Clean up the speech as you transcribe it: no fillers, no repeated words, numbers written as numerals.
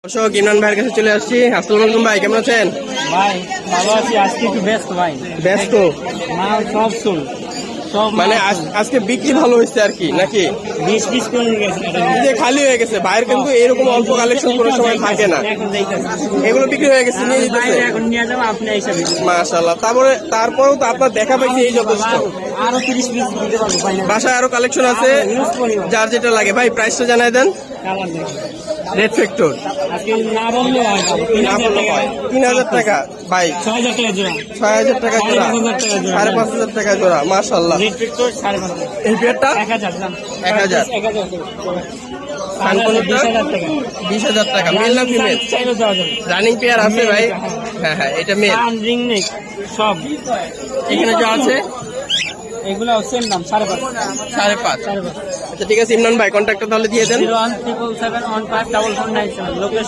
দর্শক ইমরান ভাইয়ের কাছে চলে আসছি। আসসালামু আলাইকুম ভাই, কেমন আছেন? ভাই ভালো আছি। আজকে একটু ব্যস্ত ভাই। ব্যস্ত মাল সব চল সব মানে আজকে বিক্রি ভালো হয়েছে আর কি নাকি? 20 পিস করে গেছে। এই যে খালি হয়ে গেছে ভাইয়ের, কিন্তু এরকম অল্প কালেকশন কোনো সময় থাকে না। এখন যাইতাছে এগুলো বিক্রি হয়ে গেছে, নিয়ে যেতেছে। এখন নিয়ে যাবো আপনি হিসাবে। মাশাআল্লাহ। তারপরেও তো আপনার দেখা পাইছি এই যথেষ্ট। আরো 30 পিস দিতে পারবো ভাই। বাসায় আরো কালেকশন আছে, যার যেটা লাগে। ভাই প্রাইসটা জানাই দেন। কালার দেখো রেড ফ্যাক্টর আজকে না বললে হয় না। 3000 টাকা ভাই, 6000 টাকা জোড়া, 6000 টাকা জোড়া, 5500 টাকা 5500 টাকা জোড়া। জোড়া। মাশাআল্লাহ। রেড ফিক্টর 5.5। এই পেয়ারটা 1000 দাম। 1000 20,000 টাকা। মেল না ফিমেল? রানিং পেয়ার আছে ভাই। হ্যাঁ হ্যাঁ, এটা মেল। রিং নেক সব এখানে যা আছে এগুলো সেম দাম 5.5। 5.5। আচ্ছা ঠিক আছে ইমরান ভাই, কন্ট্যাক্টটা তাহলে দিয়ে দেন। 0177715497 লোকেশন